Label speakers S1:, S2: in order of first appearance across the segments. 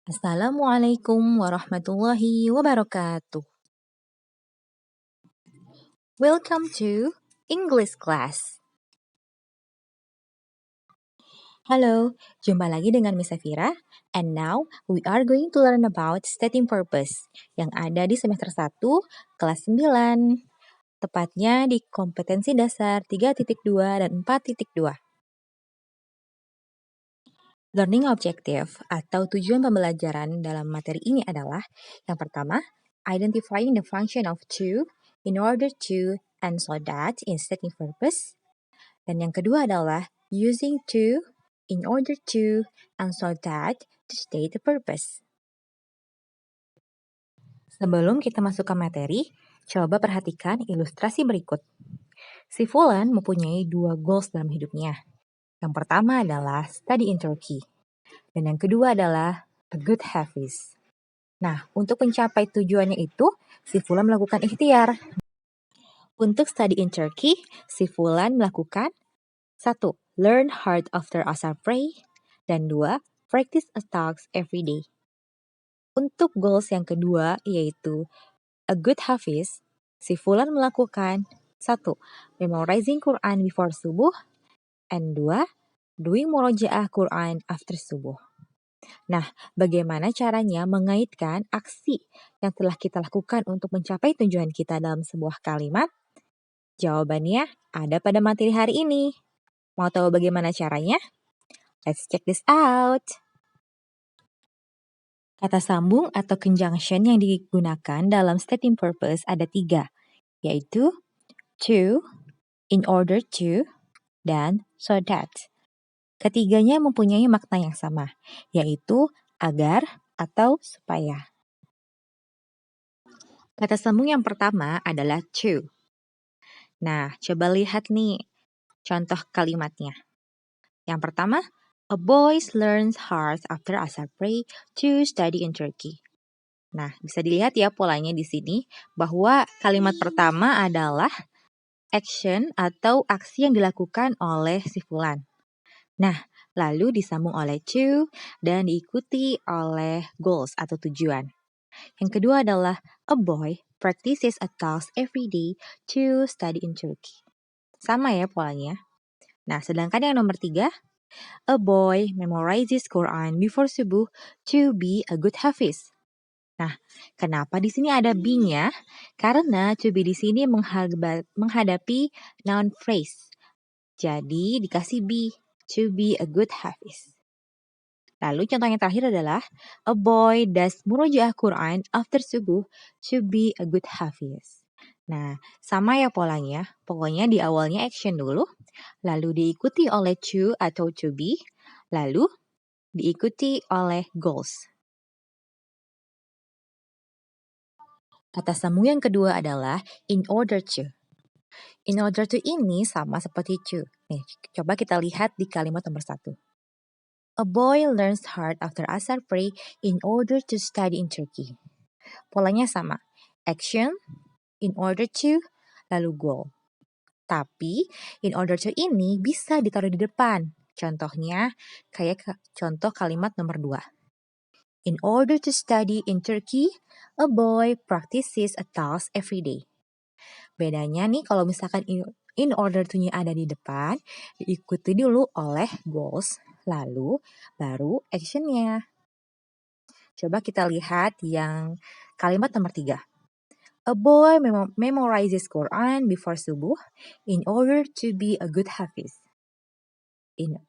S1: Assalamualaikum warahmatullahi wabarakatuh. Welcome to English class. Halo, jumpa lagi dengan Miss Safira. And now we are going to learn about stating purpose yang ada di semester 1 kelas 9. Tepatnya di kompetensi dasar 3.2 dan 4.2. Learning objective atau tujuan pembelajaran dalam materi ini adalah yang pertama, identifying the function of to, in order to, and so that in stating purpose. Dan yang kedua adalah using to, in order to, and so that to state the purpose. Sebelum kita masuk ke materi, coba perhatikan ilustrasi berikut. Si Fulan mempunyai 2 goals dalam hidupnya. Yang pertama adalah study in Turkey. Dan yang kedua adalah a good hafiz. Nah, untuk mencapai tujuannya itu, si Fulan melakukan ikhtiar. Untuk study in Turkey, si Fulan melakukan 1. Learn hard after asar pray. Dan 2. Practice a talks every day. Untuk goals yang kedua, yaitu a good hafiz, si Fulan melakukan 1. Memorizing Quran before subuh. And 2. Doing murojaah Quran after subuh. Nah, bagaimana caranya mengaitkan aksi yang telah kita lakukan untuk mencapai tujuan kita dalam sebuah kalimat? Jawabannya ada pada materi hari ini. Mau tahu bagaimana caranya? Let's check this out. Kata sambung atau conjunction yang digunakan dalam stating purpose ada 3, yaitu to, in order to, dan so that. Ketiganya mempunyai makna yang sama, yaitu agar atau supaya. Kata sambung yang pertama adalah to. Nah, coba lihat nih contoh kalimatnya. Yang pertama, a boy learns hard after asar pray to study in Turkey. Nah, bisa dilihat ya polanya di sini bahwa kalimat pertama adalah action atau aksi yang dilakukan oleh si Fulan. Nah, lalu disambung oleh to dan diikuti oleh goals atau tujuan. Yang kedua adalah a boy practices a task every day to study in Turkey. Sama ya polanya. Nah, sedangkan yang nomor 3, a boy memorizes Quran before subuh to be a good hafiz. Nah, kenapa di sini ada be-nya? Karena to be di sini menghadapi noun phrase. Jadi dikasih be, to be a good hafiz. Lalu contoh yang terakhir adalah a boy does murojaah Quran after subuh to be a good hafiz. Nah, sama ya polanya. Pokoknya di awalnya action dulu, lalu diikuti oleh to atau to be, lalu diikuti oleh goals. Kata sambung yang kedua adalah in order to. In order to ini sama seperti to. Nih, coba kita lihat di kalimat nomor 1. A boy learns hard after asar pray in order to study in Turkey. Polanya sama. Action, in order to, lalu goal. Tapi, in order to ini bisa ditaruh di depan. Contohnya, kayak contoh kalimat nomor 2. In order to study in Turkey, a boy practices a task every day. Bedanya nih kalau misalkan in order to-nya ada di depan, diikuti dulu oleh goals, lalu baru action-nya. Coba kita lihat yang kalimat nomor 3. A boy memorizes Quran before subuh in order to be a good hafiz.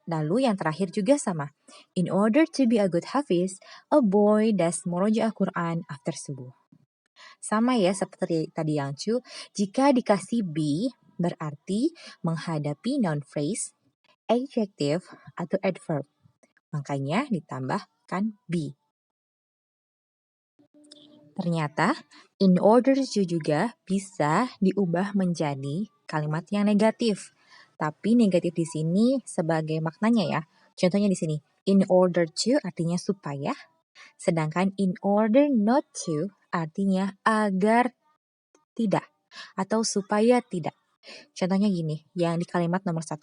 S1: Lalu yang terakhir juga sama. In order to be a good hafiz, a boy does murojaah Quran after subuh. Sama ya seperti tadi yang to, jika dikasih be berarti menghadapi noun phrase, adjective, atau adverb. Makanya ditambahkan be. Ternyata, in order to juga bisa diubah menjadi kalimat yang negatif. Tapi negatif di sini sebagai maknanya ya. Contohnya di sini, in order to artinya supaya, sedangkan in order not to artinya agar tidak atau supaya tidak. Contohnya gini, yang di kalimat nomor 1.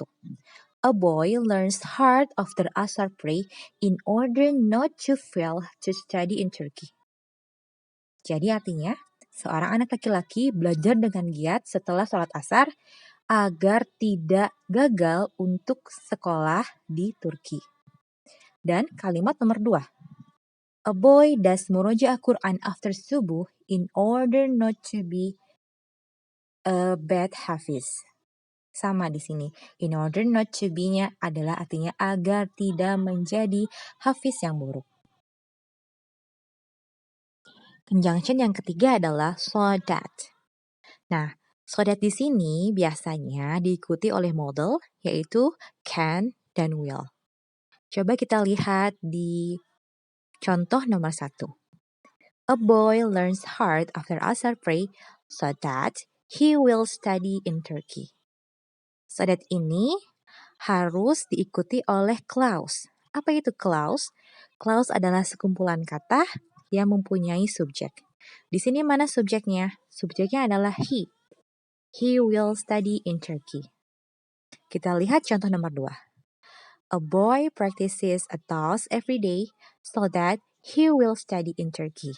S1: A boy learns hard after Asar pray in order not to fail to study in Turkey. Jadi artinya, seorang anak laki-laki belajar dengan giat setelah sholat asar agar tidak gagal untuk sekolah di Turki. Dan kalimat nomor 2. A boy does murojaah Quran after subuh in order not to be a bad hafiz. Sama di sini. In order not to be-nya adalah artinya agar tidak menjadi hafiz yang buruk. Conjunction yang ketiga adalah so that. Nah, so that di sini biasanya diikuti oleh modal yaitu can dan will. Coba kita lihat di contoh nomor 1. A boy learns hard after Asar pray so that he will study in Turkey. So that ini harus diikuti oleh clause. Apa itu clause? Clause adalah sekumpulan kata yang mempunyai subjek. Di sini mana subjeknya? Subjeknya adalah he. He will study in Turkey. Kita lihat contoh nomor 2. A boy practices a task every day so that he will study in Turkey.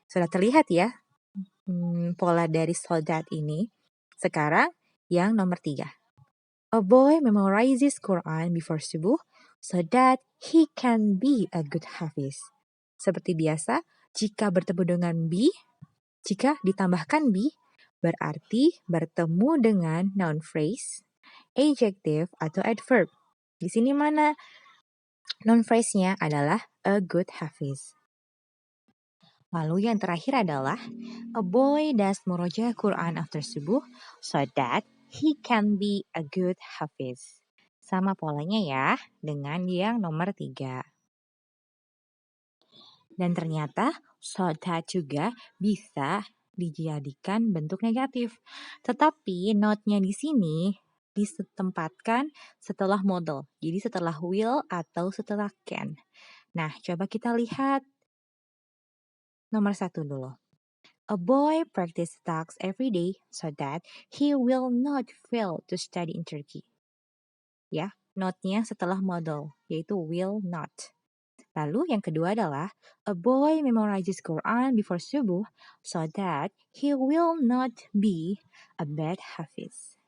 S1: Sudah terlihat ya pola dari so that ini. Sekarang yang nomor 3. A boy memorizes Quran before subuh so that he can be a good hafiz. Seperti biasa, jika bertemu dengan be, jika ditambahkan be, berarti bertemu dengan noun phrase, adjective, atau adverb. Di sini mana noun phrase-nya adalah a good hafiz. Lalu yang terakhir adalah a boy does murojaah Quran after subuh so that he can be a good hafiz. Sama polanya ya dengan yang nomor 3. Dan ternyata so that juga bisa dijadikan bentuk negatif. Tetapi note-nya di sini ditempatkan setelah modal. Jadi setelah will atau setelah can. Nah, coba kita lihat nomor 1 dulu. A boy practice tasks every day so that he will not fail to study in Turkey. Ya, note-nya setelah modal, yaitu will not. Lalu yang kedua adalah a boy memorizes Quran before subuh so that he will not be a bad hafiz.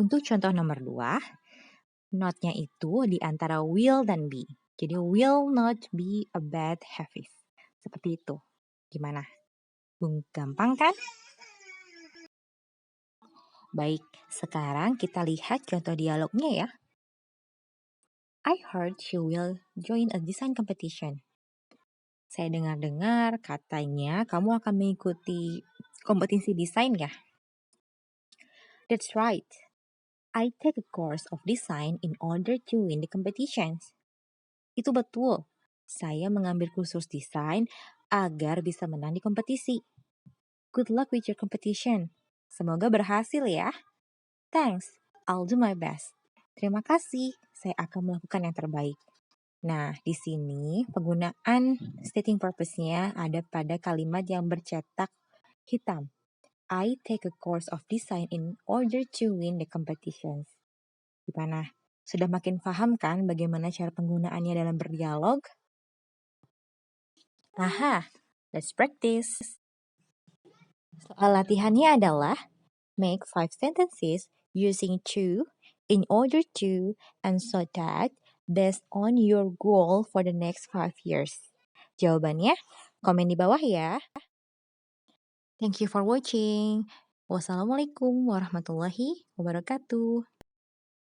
S1: Untuk contoh nomor 2, note-nya itu di antara will dan be. Jadi will not be a bad hafiz. Seperti itu. Gimana? Gampang kan? Baik, sekarang kita lihat contoh dialognya ya. I heard you will join a design competition. Saya dengar-dengar katanya kamu akan mengikuti kompetisi desain ya? That's right. I take a course of design in order to win the competitions. Itu betul. Saya mengambil kursus desain agar bisa menang di kompetisi. Good luck with your competition. Semoga berhasil ya. Thanks, I'll do my best. Terima kasih, saya akan melakukan yang terbaik. Nah, di sini penggunaan stating purpose-nya ada pada kalimat yang bercetak hitam. I take a course of design in order to win the competitions. Gimana? Sudah makin paham kan bagaimana cara penggunaannya dalam berdialog? Aha, let's practice. Soal latihannya adalah make 5 sentences using to, in order to, and so that based on your goal for the next 5 years. Jawabannya komen di bawah ya. Thank you for watching. Wassalamualaikum warahmatullahi wabarakatuh.